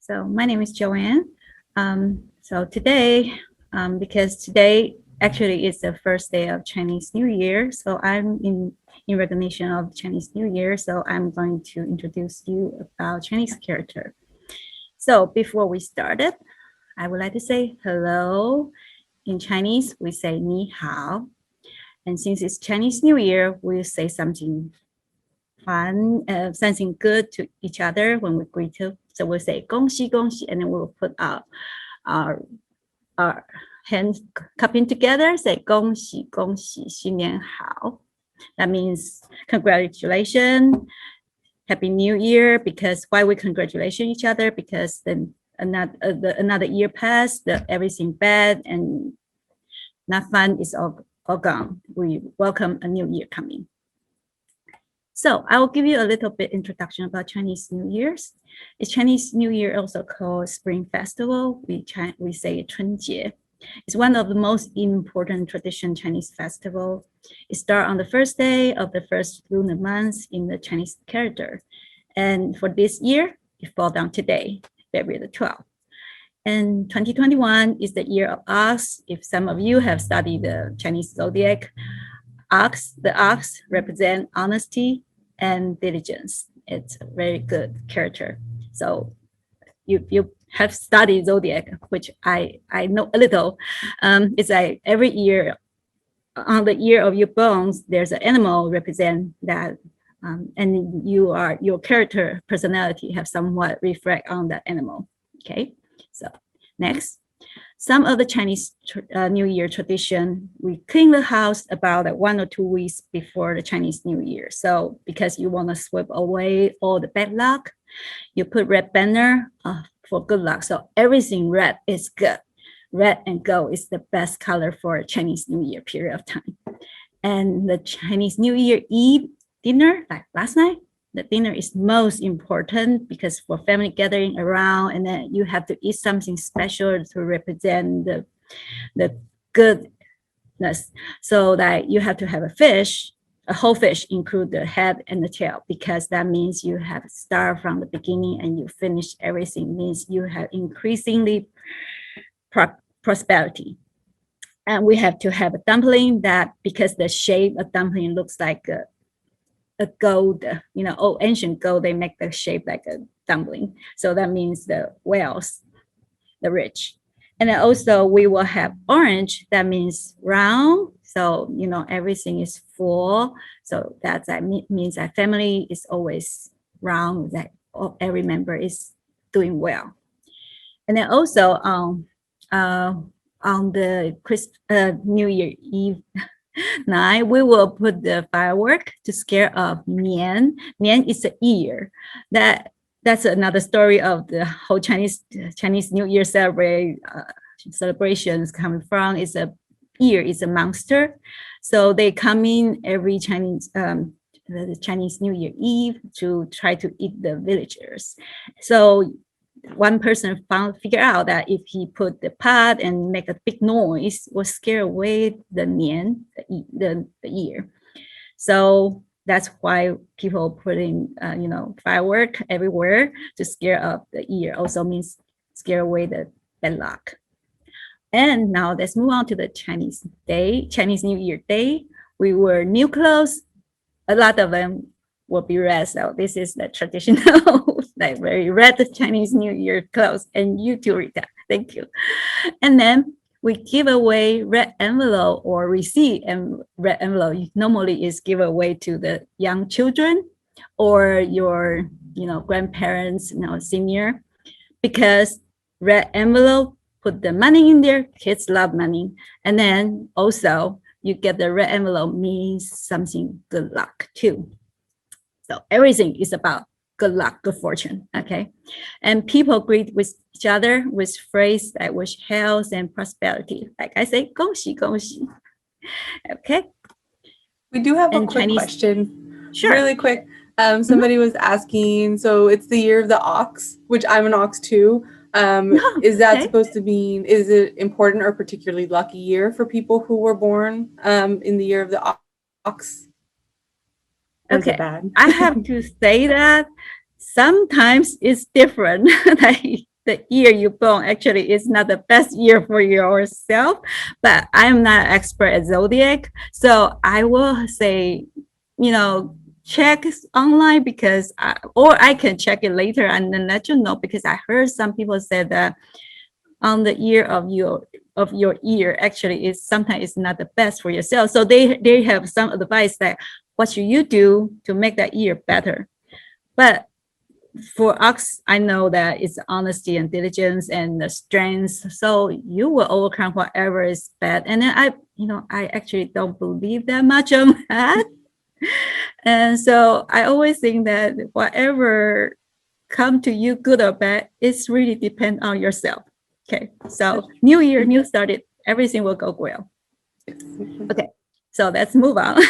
So my name is Joanne. So today, because today actually is the first day of Chinese New Year, so I'm in recognition of Chinese New Year, so I'm going to introduce you about Chinese character. So before we started, I would like to say hello. In Chinese, we say 你好. And since it's Chinese New Year, we'll say something fun, something good to each other when we greet. So we'll say 恭喜恭喜, and then we'll put our hands cupping together, say 恭喜恭喜新年好. That means congratulations, Happy New Year. Because why we congratulate each other? Because then another year passed, everything bad and not fun is all gone. We welcome a new year coming. So I will give you a little bit introduction about Chinese New Year's. It's Chinese New Year, also called Spring Festival. We say 春节. It's one of the most important traditional Chinese festival. It starts on the first day of the first lunar month in the Chinese calendar. And for this year, it falls down today, February the 12th. And 2021 is the year of ox. If some of you have studied the Chinese zodiac, the ox represent honesty and diligence. It's a very good character. So you have studied zodiac, which I know a little. It's like every year, on the year of your bones, there's an animal represent that, and your character personality have somewhat reflect on that animal. Okay, so next. Some of the Chinese New Year tradition, we clean the house about 1 or 2 weeks before the Chinese New Year. So because you want to sweep away all the bad luck, you put red banner for good luck. So everything red is good. Red and gold is the best color for Chinese New Year period of time. And the Chinese New Year Eve dinner, like last night, the dinner is most important because for family gathering around, and then you have to eat something special to represent the goodness. So that you have to have a whole fish, include the head and the tail, because that means you have start from the beginning and you finish everything, means you have increasingly prosperity. And we have to have a dumpling that, because the shape of dumpling looks like a gold, old ancient gold, they make the shape like a dumpling. So that means the wealth, the rich. And then also we will have orange, that means round. So, everything is full. So that means that family is always round, that every member is doing well. And then also on the New Year Eve night, we will put the firework to scare off Mian. Mian is a ear. That's another story of the whole Chinese New Year celebrations coming from. Is a ear is a monster. So they come in every the Chinese New Year Eve to try to eat the villagers. So one person figured out that if he put the pot and make a big noise, will scare away the nian, the ear. So that's why people put in, firework everywhere to scare up the ear. Also means scare away the bad luck. And now let's move on to the Chinese New Year day. We wear new clothes. A lot of them will be red. So this is the traditional, like very red Chinese New Year clothes. And you too, Rita. Thank you. And then we give away red envelope or receipt, and red envelope normally is give away to the young children or your, grandparents, senior, because red envelope put the money in there. Kids love money. And then also you get the red envelope means something good luck too. So everything is about good luck, good fortune, okay? And people greet with each other with phrase that wish health and prosperity. Like I say, 恭喜恭喜. Okay? We do have a quick question. Sure. Really quick. Somebody was asking, so it's the year of the ox, which I'm an ox too. Is that supposed to mean, is it important or particularly lucky year for people who were born in the year of the ox? Okay, I have to say that sometimes it's different. Like the year you born actually is not the best year for yourself, but I'm not an expert at zodiac. So I will say, check online because or I can check it later and then let you know, because I heard some people say that on the year of your year actually is sometimes it's not the best for yourself. So they have some advice that what should you do to make that year better. But for us, I know that it's honesty and diligence and the strength. So you will overcome whatever is bad. And then I actually don't believe that much on that. And so I always think that whatever come to you, good or bad, it's really depend on yourself. Okay. So new year, new started, everything will go well. Okay. So let's move on.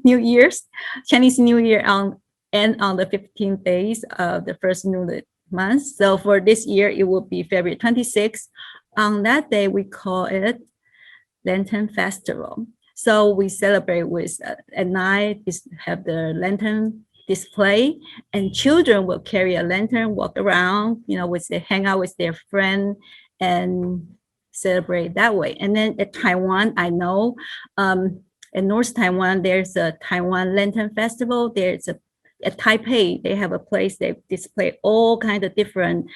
New Year's, Chinese New Year on the 15 days of the first new month. So for this year, it will be February 26th. On that day, we call it Lantern Festival. So we celebrate with at night, have the lantern display, and children will carry a lantern, walk around, hang out with their friend and celebrate that way. And then at Taiwan, I know in North Taiwan, there's a Taiwan Lantern Festival. There's at Taipei, they have a place they display all kinds of different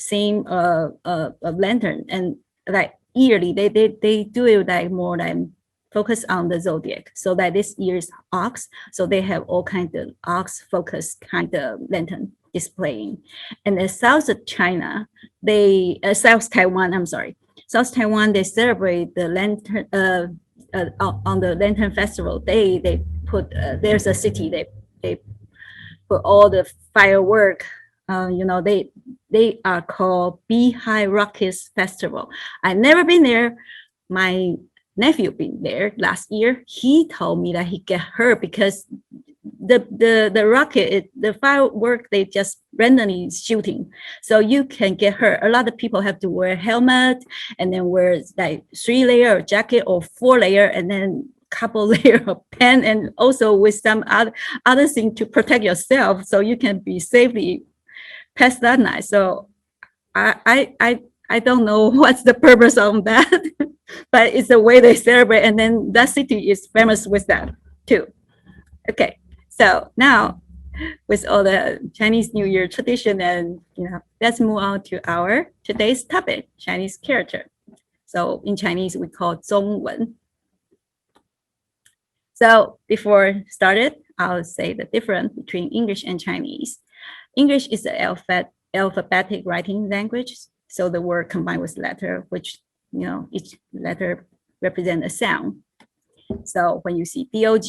theme of lantern, and like yearly they do it like more than focus on the zodiac. So that this year's ox, so they have all kinds of ox focused kind of lantern displaying. And in South China, South Taiwan, South Taiwan, they celebrate the lantern on the Lantern Festival. They put there's a city they put all the firework. They are called Beehive Rockets Festival. I've never been there. My nephew been there last year. He told me that he get hurt because the rocket, the firework, they just randomly shooting, so you can get hurt. A lot of people have to wear helmet and then wear like 3-layer jacket or 4-layer and then couple layer of pen, and also with some other thing to protect yourself so you can be safely past that night. So I don't know what's the purpose of that, but it's the way they celebrate, and then that city is famous with that too. Okay, so now with all the Chinese New Year tradition, and let's move on to our today's topic, Chinese character. So in Chinese we call 中文. So before started, I'll say the difference between English and Chinese. English is the alphabetic writing language. So the word combined with letter, which, each letter represents a sound. So when you see DOG,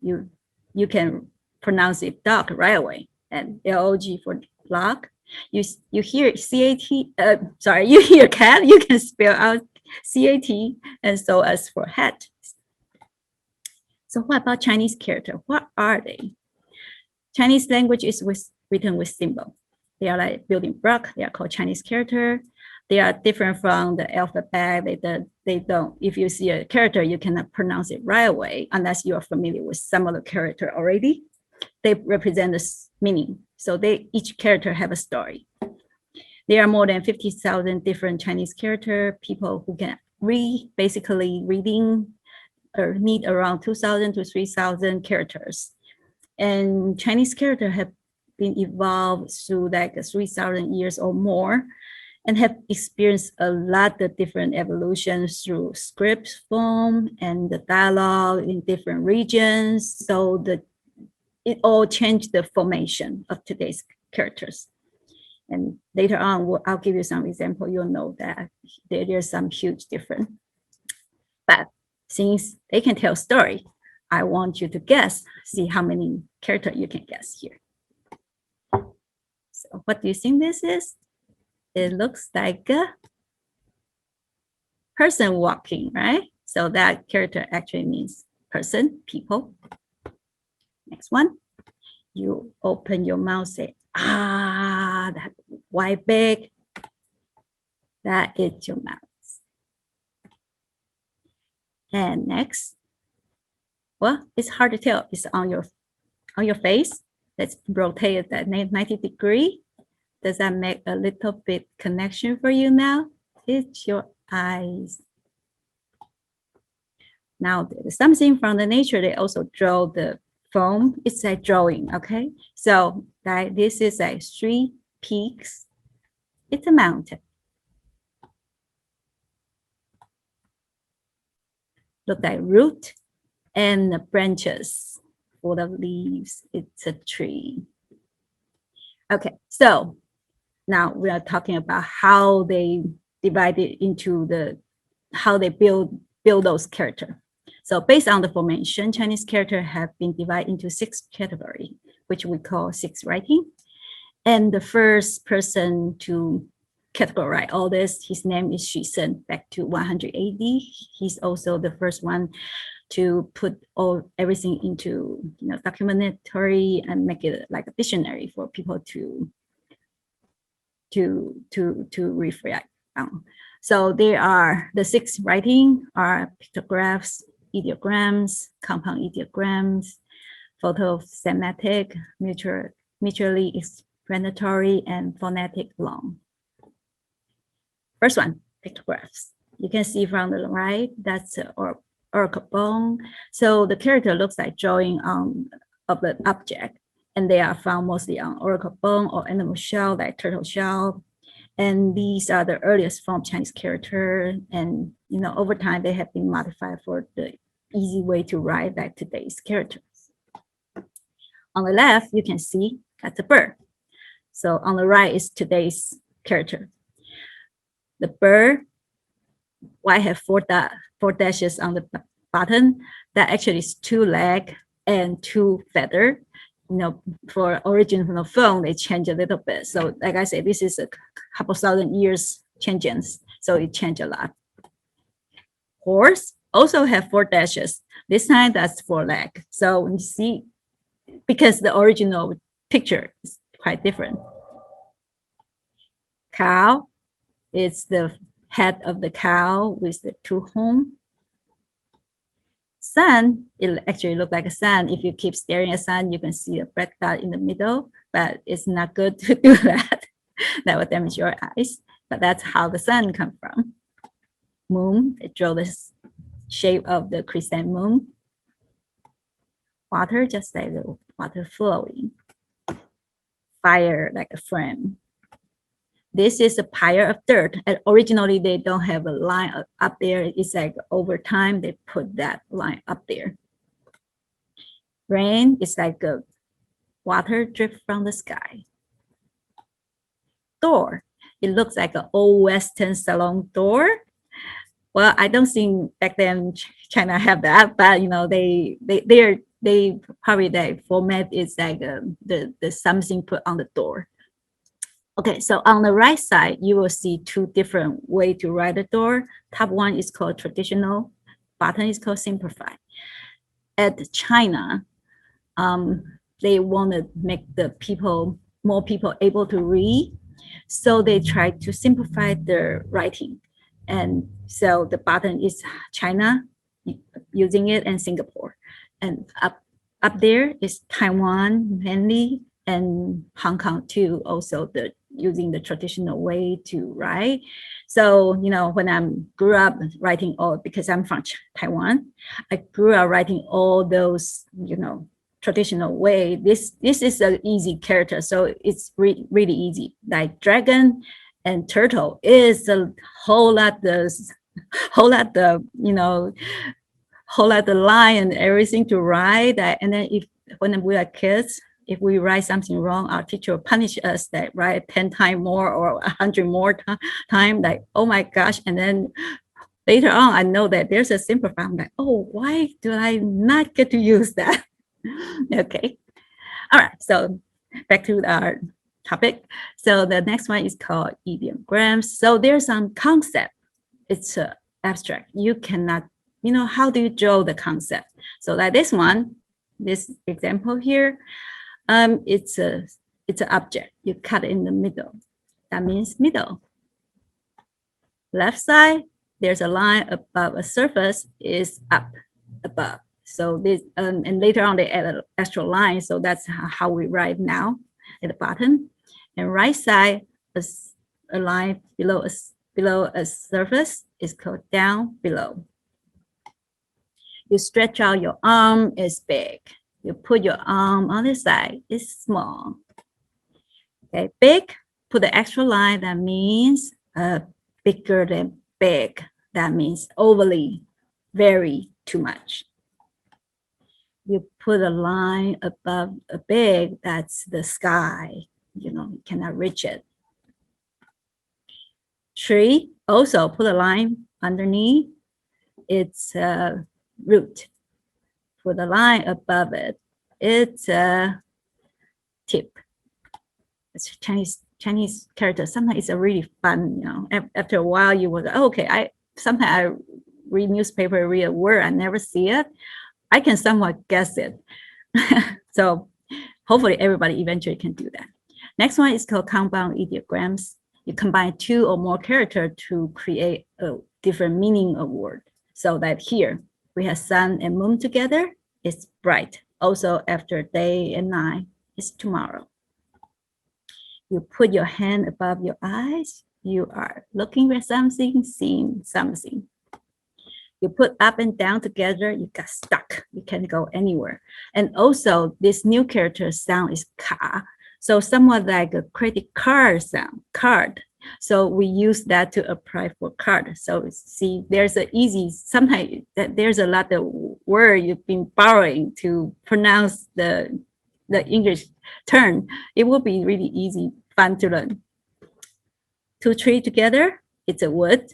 you can pronounce it dog right away. And LOG for log. You hear CAT, you hear cat, you can spell out CAT, and so as for hat. So what about Chinese character? What are they? Chinese language is written with symbol. They are like building block. They are called Chinese character. They are different from the alphabet. They don't. If you see a character, you cannot pronounce it right away unless you are familiar with some of the character already. They represent the meaning. So each character have a story. There are more than 50,000 different Chinese character. People who can read, basically reading, or need around 2,000 to 3,000 characters. And Chinese character have been evolved through like 3,000 years or more, and have experienced a lot of different evolutions through script form and the dialogue in different regions. So it all changed the formation of today's characters. And later on, I'll give you some example. You'll know that there's some huge difference. But since they can tell story, I want you to guess, see how many characters you can guess here. So what do you think this is? It looks like a person walking, right? So that character actually means person, people. Next one, you open your mouth, say, ah, that white bag, that is your mouth. And next, well, it's hard to tell. It's on your face. Let's rotate it at 90 degrees. Does that make a little bit connection for you now? It's your eyes. Now, something from the nature, they also draw the foam. It's like drawing, okay? So this is like 3 peaks. It's a mountain. Look like root and the branches full of leaves. It's a tree. Okay, so now we are talking about how they divide it into how they build those characters. So based on the formation, Chinese characters have been divided into 6 categories, which we call 6 writing. And the first person to categorize all this, his name is Xu Sen, back to 100 AD. He's also the first one to put everything into documentary and make it like a dictionary for people to reflect on. So there are the 6 writing are pictographs, ideograms, compound ideograms, photon semantic, mutually explanatory, and phonetic long. First one, pictographs. You can see from the right, that's oracle bone. So the character looks like drawing of the object, and they are found mostly on oracle bone or animal shell, like turtle shell. And these are the earliest form of Chinese character. And over time they have been modified for the easy way to write like today's characters. On the left, you can see that's a bird. So on the right is today's character. The bird, why have 4 dashes on the bottom? That actually is 2 legs and 2 feathers. For original phone, they change a little bit. So like I said, this is a couple thousand years changes. So it changed a lot. Horse also have 4 dashes. This time that's 4 legs. So you see, because the original picture is quite different. Cow, it's the head of the cow with the 2 horns. Sun, it actually looks like a sun. If you keep staring at sun, you can see a black dot in the middle, but it's not good to do that. That would damage your eyes. But that's how the sun comes from. Moon, it draws the shape of the crescent moon. Water, just like the water flowing. Fire, like a flame. This is a pile of dirt. And originally, they don't have a line up there. It's like over time, they put that line up there. Rain is like a water drip from the sky. Door, it looks like an old Western salon door. Well, I don't think back then China have that, but they probably the format is like the something put on the door. Okay, so on the right side, you will see 2 different ways to write the door. Top one is called traditional, bottom is called simplified. At China, they want to make more people able to read, so they try to simplify their writing. And so the bottom is China using it, and Singapore. And up there is Taiwan mainly, and Hong Kong too, also using the traditional way to write. So, when I grew up writing because I'm from Taiwan, I grew up writing all those, traditional way. This is an easy character, so it's really easy. Like dragon and turtle is a whole lot the line and everything to write. And then when we are kids, if we write something wrong, our teacher will punish us that write 10 times more or 100 more time. Like, oh my gosh. And then later on, I know that there's a simplifier. I'm like, oh, why do I not get to use that? Okay. All right. So back to our topic. So the next one is called Idiograms. So there's some concept. It's abstract. You cannot, how do you draw the concept? So like this example here, it's an object. You cut in the middle. That means middle. Left side, there's a line above a surface is up above. So this, and later on they add an extra line. So that's how we write now at the bottom. And right side, a line below a surface is called down below. You stretch out your arm, it's big. You put your arm on the side, it's small. Okay, big, put the extra line, that means bigger than big. That means overly, very too much. You put a line above a big, that's the sky. You cannot reach it. Tree, also put a line underneath. It's a root. Put a line above it. It's a tip. It's Chinese character. Sometimes it's a really fun, after a while you will go, oh, okay, sometimes I read newspaper, read a word, I never see it. I can somewhat guess it. So hopefully everybody eventually can do that. Next one is called compound ideograms. You combine two or more characters to create a different meaning of word. So that here we have sun and moon together, it's bright. Also after day and night, it's tomorrow. You put your hand above your eyes, you are looking at something, seeing something. You put up and down together, you got stuck. You can't go anywhere. And also, this new character sound is ka. So somewhat like a credit card sound, card. So we use that to apply for card. So see, there's an easy, sometimes there's a lot of word you've been borrowing to pronounce the English term. It will be really easy, fun to learn. Two trees together, it's a wood.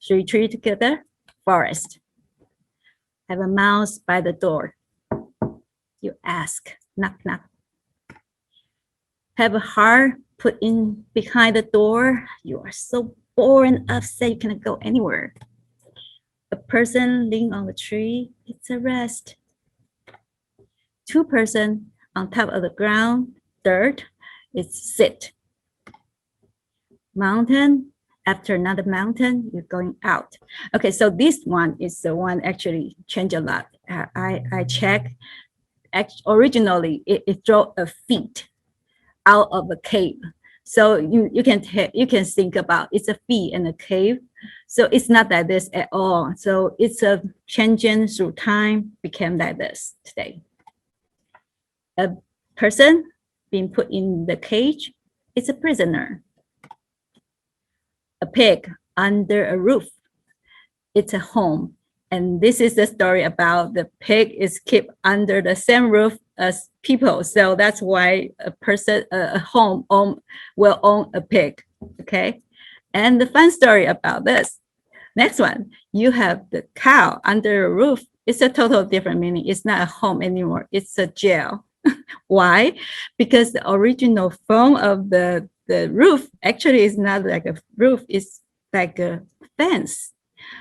Three trees together, forest. Have a mouse by the door. You ask, knock, knock. Have a heart put in behind the door. You are so bored and upset you cannot go anywhere. A person leaning on the tree, it's a rest. Two person on top of the ground, dirt, it's sit. Mountain, after another mountain, you're going out. Okay, so this one is the one actually changed a lot. I checked. Originally, it drew a feet out of a cave. So you can think about it's a feet in a cave. So it's not like this at all. So it's a changing through time, became like this today. A person being put in the cage, it's a prisoner. A pig under a roof, it's a home. And this is the story about the pig is kept under the same roof as people. So that's why a home will own a pig, okay? And the fun story about this, next one, you have the cow under a roof. It's a total different meaning. It's not a home anymore. It's a jail. Why? Because the original form of the roof actually is not like a roof. It's like a fence.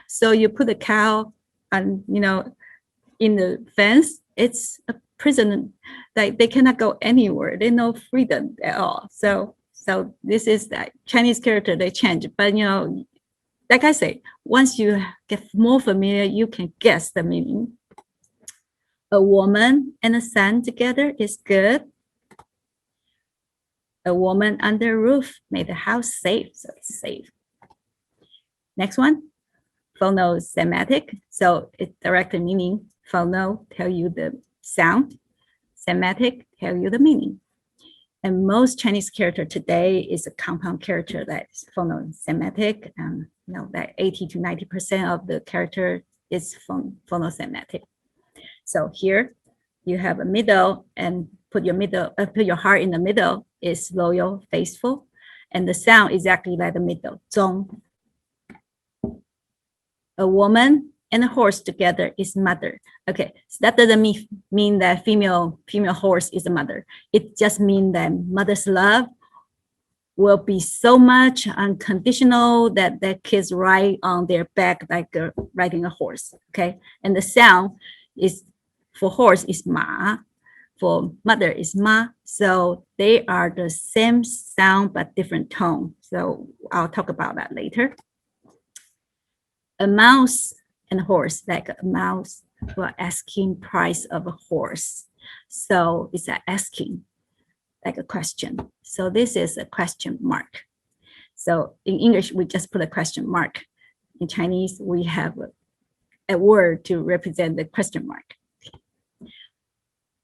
So you put a cow on, in the fence. It's a prison. Like they cannot go anywhere. They no freedom at all. So this is that Chinese character. They change, but like I say, once you get more familiar, you can guess the meaning. A woman and a son together is good. A woman under a roof made the house safe, so it's safe. Next one, phono semantic. So it's direct meaning. Phono tell you the sound. Semantic tell you the meaning. And most Chinese character today is a compound character that's phono semantic. That 80 to 90% of the character is phono semantic. So here you have a middle, and put your heart in the middle is loyal, faithful, and the sound exactly like the middle, 中. A woman and a horse together is mother. Okay, so that doesn't mean that female horse is a mother. It just means that mother's love will be so much unconditional that their kids ride on their back like riding a horse. Okay, and the sound is for horse is ma, for mother is ma. So they are the same sound but different tone. So I'll talk about that later. A mouse and a horse, like a mouse will asking price of a horse. So it's asking. like a question. So this is a question mark. So in English, we just put a question mark. In Chinese, we have a word to represent the question mark.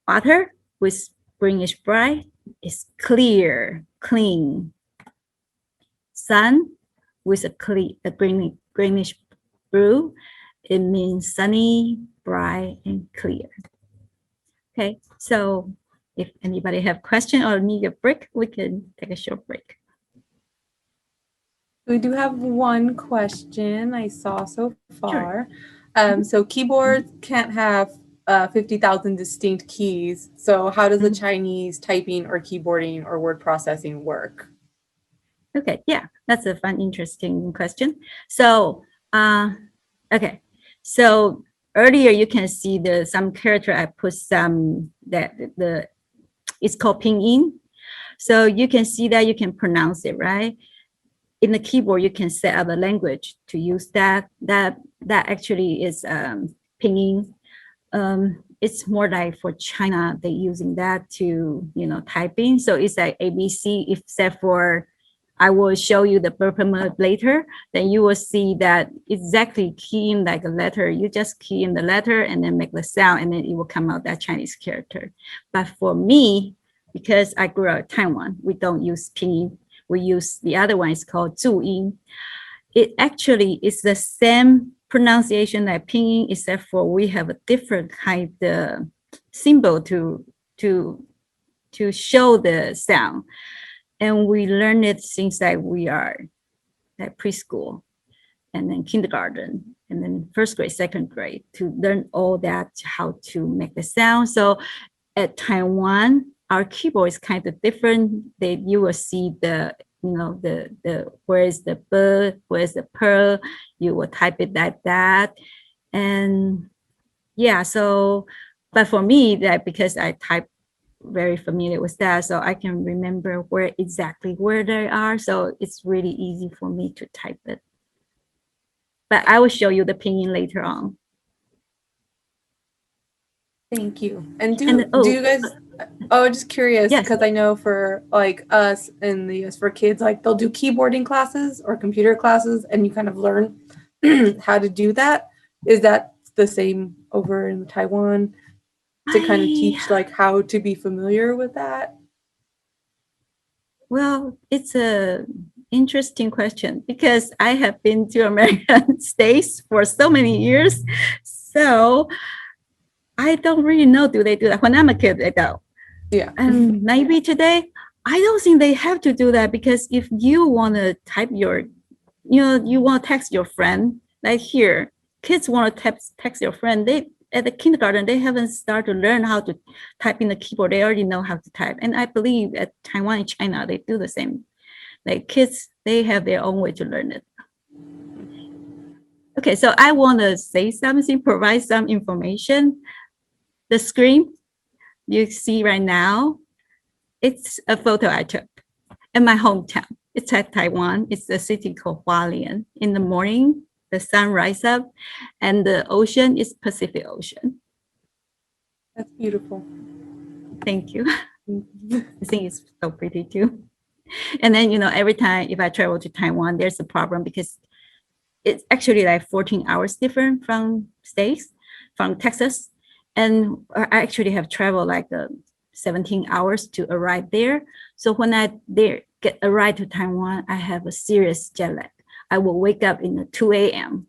Water with greenish bright is clear, clean. Sun with a greenish blue, it means sunny, bright, and clear. Okay, so if anybody have question or need a break, we can take a short break. We do have one question I saw so far. Sure. So keyboards can't have 50,000 distinct keys. So how does the Chinese typing or keyboarding or word processing work? Okay, yeah, that's a fun, interesting question. So, okay, so earlier you can see some character I put some that it's called pinyin. So you can see that you can pronounce it, right? In the keyboard, you can set up a language to use that. That actually is pinyin. It's more like for China, they're using that to typing. So it's like ABC, except for I will show you the Burpema later. Then you will see that exactly key in like a letter. You just key in the letter and then make the sound, and then it will come out that Chinese character. But for me, because I grew up in Taiwan, we don't use pinyin. We use the other one. It's called 注音. It actually is the same pronunciation like pinyin, except for we have a different kind of symbol to show the sound. And we learn it since like we are at preschool and then kindergarten and then first grade, second grade to learn all that, how to make the sound. So at Taiwan, our keyboard is kind of different. You will see the where is the b, where is the per, you will type it like that. And yeah, so, but for me, that because I type very familiar with that, so I can remember where they are. So it's really easy for me to type it. But I will show you the pinyin later on. Thank you. And do you guys? Just curious, because I know for like us in the US, for kids, like they'll do keyboarding classes or computer classes, and you kind of learn how to do that. Is that the same over in Taiwan to kind of teach like how to be familiar with that? Well, it's a interesting question because I have been to American States for so many years. So I don't really know, do they do that? When I'm a kid, they don't. Yeah. And maybe today, I don't think they have to do that because if you want to type you want to text your friend, like here, kids want to text your friend. At the kindergarten, they haven't started to learn how to type in the keyboard. They already know how to type. And I believe at Taiwan and China, they do the same. Like kids, they have their own way to learn it. Okay, so I want to say something, provide some information. The screen you see right now, it's a photo I took in my hometown. It's at Taiwan. It's a city called Hualien. In the morning, the sun rises up and the ocean is Pacific Ocean. That's beautiful. Thank you. I think it's so pretty too. And then, every time if I travel to Taiwan, there's a problem because it's actually like 14 hours different from Texas. And I actually have traveled like 17 hours to arrive there. So when I arrive to Taiwan, I have a serious jet lag. I will wake up in the 2 a.m.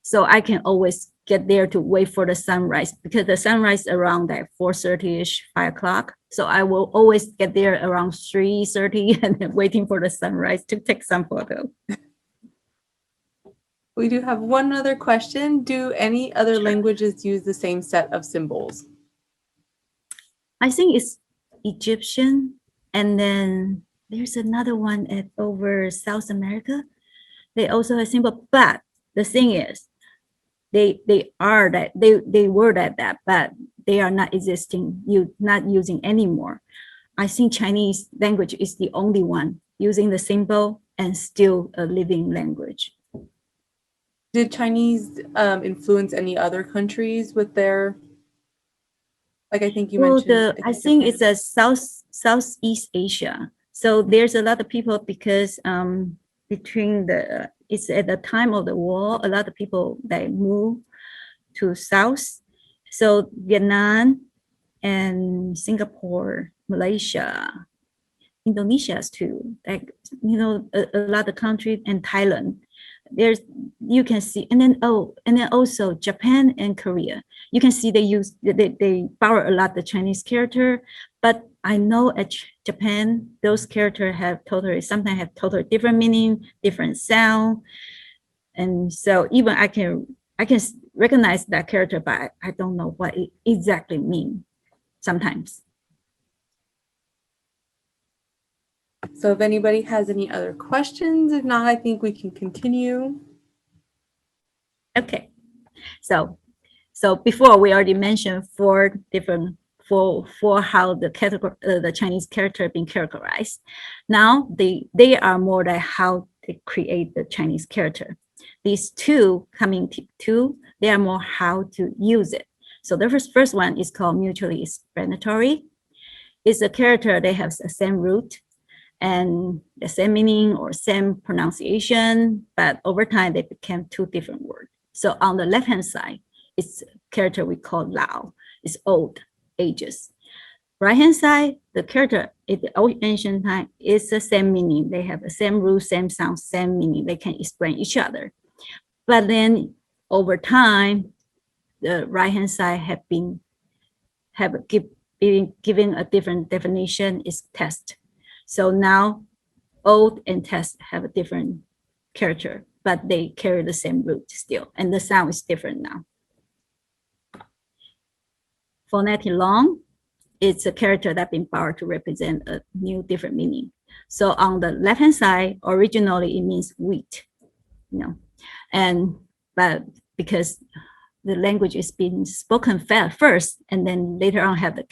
So I can always get there to wait for the sunrise because the sunrise around like 4:30ish, 5 o'clock. So I will always get there around 3:30 and then waiting for the sunrise to take some photo. We do have one other question. Do any other languages use the same set of symbols? I think it's Egyptian. And then there's another one over South America. They also have symbol, but the thing is, they were that, but they are not existing. Not using anymore. I think Chinese language is the only one using the symbol and still a living language. Did Chinese influence any other countries with their, like I think you mentioned? I think it's a Southeast Asia. So there's a lot of people because it's at the time of the war, a lot of people they move to South. So Vietnam and Singapore, Malaysia, Indonesia too, like a lot of countries, and Thailand. There's you can see, and then also Japan and Korea. You can see they borrow a lot the Chinese character, but I know at Japan those characters sometimes have totally different meaning, different sound, and so even I can recognize that character, but I don't know what it exactly means sometimes. So if anybody has any other questions, if not, I think we can continue. Okay, so before we already mentioned four different for how the Chinese character being characterized. Now they are more like how they create the Chinese character. These two coming to they are more how to use it. So the first one is called mutually explanatory. It's a character they have the same root and the same meaning or same pronunciation, but over time they became two different words. So on the left hand side, it's a character we call Lao. It's old, ages. Right hand side, the character in the old ancient time is the same meaning. They have the same root, same sound, same meaning. They can explain each other. But then over time, the right hand side have given a different definition is test. So now old and test have a different character, but they carry the same root still, and the sound is different now. Phonetic long, it's a character that's been borrowed to represent a new different meaning. So on the left-hand side, originally it means wheat, but because the language is being spoken first, and then later on have the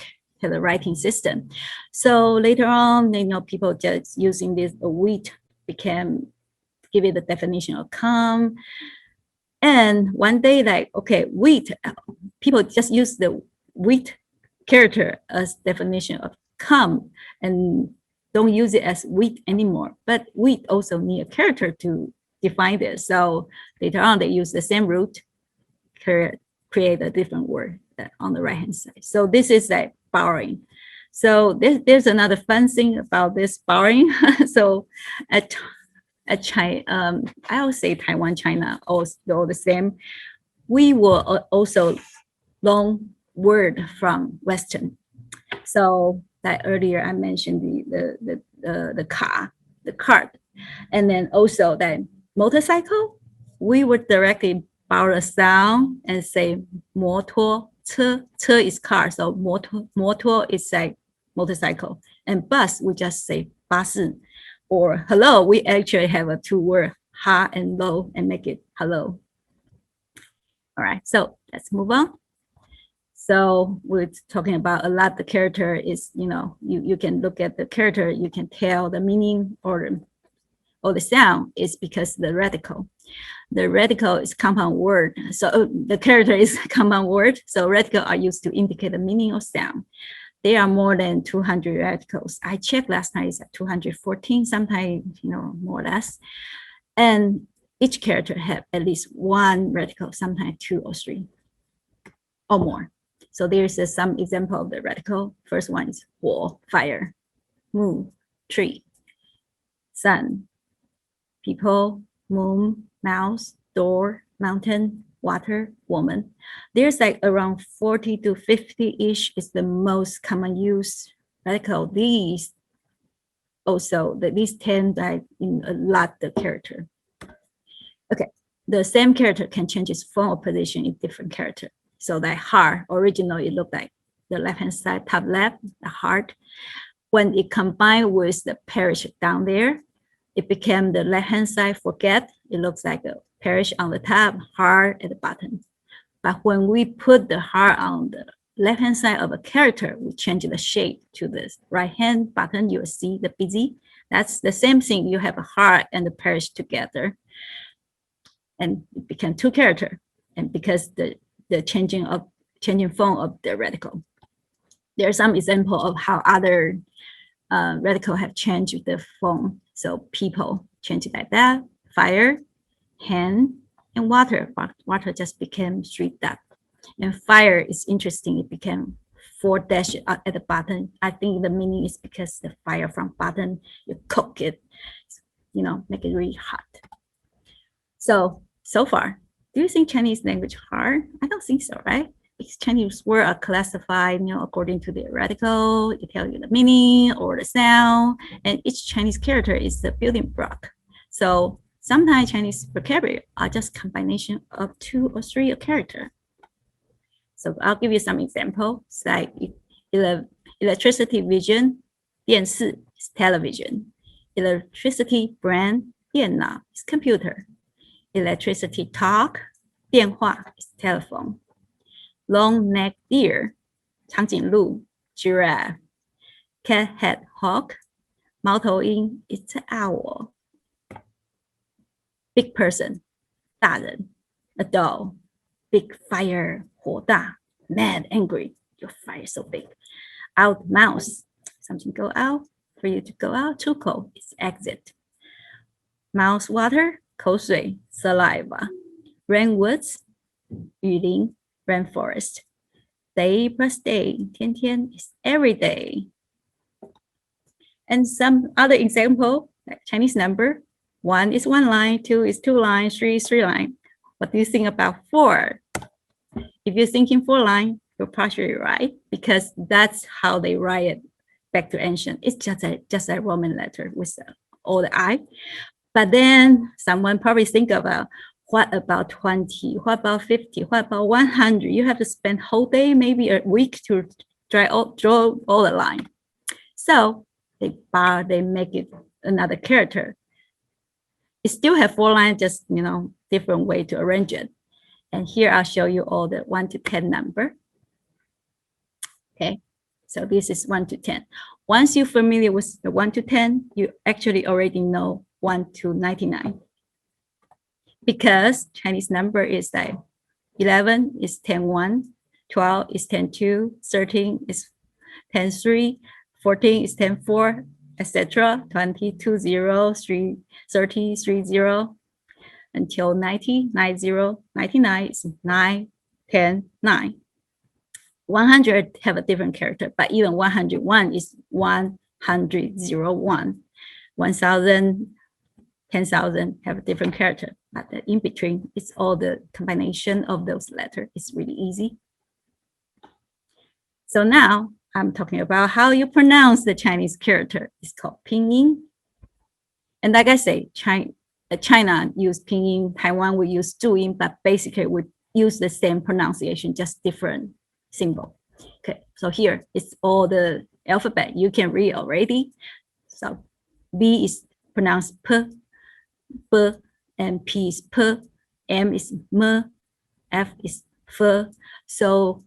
writing system. So later on, people just using this wheat give it the definition of come. And one day, wheat, people just use the wheat character as definition of come and don't use it as wheat anymore. But wheat also need a character to define this. So later on, they use the same root, create a different word on the right hand side. So this is like borrowing. So there's another fun thing about this borrowing. So at China, I would say Taiwan, China, all the same. We will also loan word from Western. So that earlier I mentioned the car, the cart, and then also that motorcycle. We would directly borrow a sound and say motor. 车 is car, so motor is like motorcycle, and bus we just say 巴士. Or hello, we actually have a two word ha and low and make it hello. All right, so let's move on. So we're talking about a lot. The character is, you can look at the character, you can tell the meaning or the sound is because the radical. The radical is compound word. So the character is compound word. So radical are used to indicate the meaning of sound. There are more than 200 radicals. I checked last night, it's at 214, sometimes, more or less. And each character have at least one radical, sometimes two or three or more. So there's some example of the radical. First one is 火, fire, moon, tree, sun, people, moon, mouse, door, mountain, water, woman. There's like around 40 to 50-ish is the most common use radical. These 10 like in a lot the character. Okay, the same character can change its form or position in different character. So that heart, originally it looked like the left-hand side, top left, the heart. When it combined with the parish down there, it became the left-hand side, forget. It looks like a parish on the top, heart at the bottom. But when we put the heart on the left-hand side of a character, we change the shape to this right-hand button. You will see the busy. That's the same thing. You have a heart and the parish together. And it became two characters. And because the changing form of the radical. There are some example of how other radical have changed the form. So people change it like that. Fire, hand, and water. Water just became 3 dots. And fire is interesting. It became 4 dashes at the bottom. I think the meaning is because the fire from bottom, you cook it, make it really hot. So far, do you think Chinese language hard? I don't think so, right? Because Chinese words are classified, according to the radical. It tells you the meaning or the sound, and each Chinese character is the building block. So sometimes Chinese vocabulary are just combination of 2 or 3 characters. So I'll give you some examples, like electricity vision, 电视 is television, electricity brand, 电脑 is computer, electricity talk, 电话 is telephone, long neck deer, 长颈鹿 giraffe, cat head hawk, 猫头鹰 is owl, big person 大人 adult, big fire 火大 mad angry, your fire is so big, out mouse something go out, for you to go out, too cold is exit, mouse water 口水 saliva, rain woods 雨林 rainforest, day plus day 天天 is every day. And some other example, like Chinese number, 1 is 1 line, 2 is 2 lines, 3 is 3 line. What do you think about 4? If you're thinking 4 line, you're partially right, because that's how they write it back to ancient. It's just a Roman letter with all the I. But then someone probably think about, what about 20? What about 50? What about 100? You have to spend whole day, maybe a week to draw all the line. So they make it another character. It still have 4 lines, just different way to arrange it. And here I'll show you all the 1 to 10 number. Okay, so this is 1 to 10. Once you're familiar with the 1 to 10, you actually already know 1 to 99. Because Chinese number is like 11 is 10 1, 12 is 10 2, 13 is 10 3, 14 is 10 4, etc. 20 2 0, 3 30 3 0, until 90 90 99 is 9 10 9. 100 have a different character, but even 101 is 100 0 1. 1000 10,000 have a different character, but in between, it's all the combination of those letters. It's really easy. So now I'm talking about how you pronounce the Chinese character. It's called pinyin. And like I say, China use pinyin, Taiwan will use zhuyin, but basically we use the same pronunciation, just different symbol. Okay, so here it's all the alphabet you can read already. So B is pronounced P, B, and P is P, M is M, F is F. So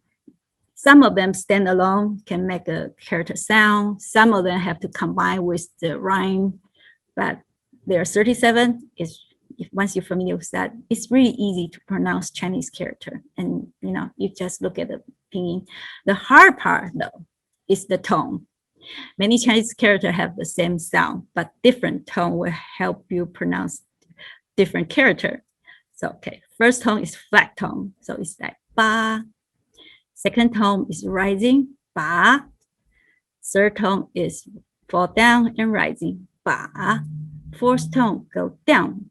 some of them stand alone, can make a character sound. Some of them have to combine with the rhyme, but there are 37. Once you're familiar with that, it's really easy to pronounce Chinese character. And you just look at the pinyin. The hard part though is the tone. Many Chinese characters have the same sound, but different tone will help you pronounce different character. So, okay, first tone is flat tone. So it's like ba. Second tone is rising, ba. Third tone is fall down and rising, ba. Fourth tone go down,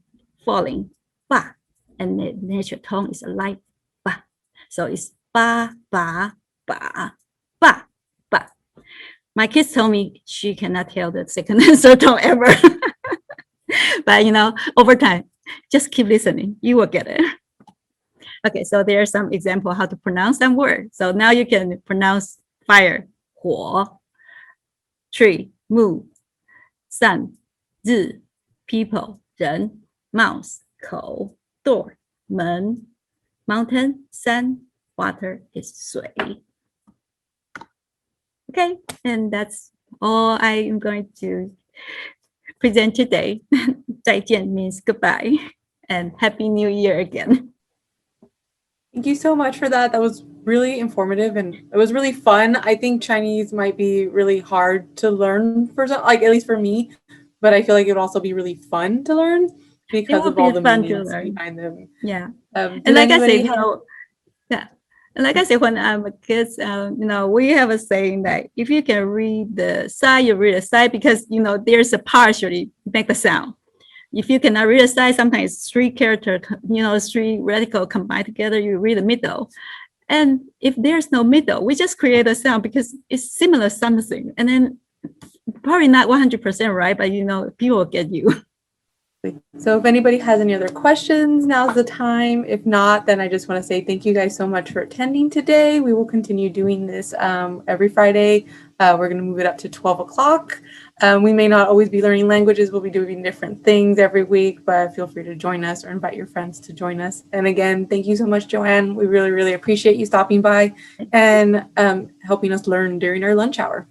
falling, ba. And the natural tone is a light, ba. So it's ba, ba, ba, ba, ba. My kids told me she cannot tell the second and third tone ever. But over time, just keep listening. You will get it. Okay, so there are some example how to pronounce some words. So now you can pronounce fire, 火, tree, moon, sun, 日, people, 人, mouse, 口, door, 门, mountain, 山, water is 水. Okay, and that's all I am going to present today. 再见 means goodbye, and Happy New Year again. Thank you so much for that. That was really informative and it was really fun. I think Chinese might be really hard to learn for some, like at least for me, but I feel like it would also be really fun to learn It because would of all be the fun to meanings learn. behind them. Yeah. And Did like I said, anybody have? yeah. And like I said, when I'm a kid, we have a saying that if you can read the side, you read the side because, there's a partially make the sound. If you cannot read the side, sometimes three character, three radical combined together, you read the middle. And if there's no middle, we just create a sound because it's similar something. And then probably not 100% right, but people will get you. So if anybody has any other questions, now's the time. If not, then I just want to say thank you guys so much for attending today. We will continue doing this every Friday. We're going to move it up to 12 o'clock. We may not always be learning languages. We'll be doing different things every week, but feel free to join us or invite your friends to join us. And again, thank you so much, Joanne. We really, really appreciate you stopping by and helping us learn during our lunch hour.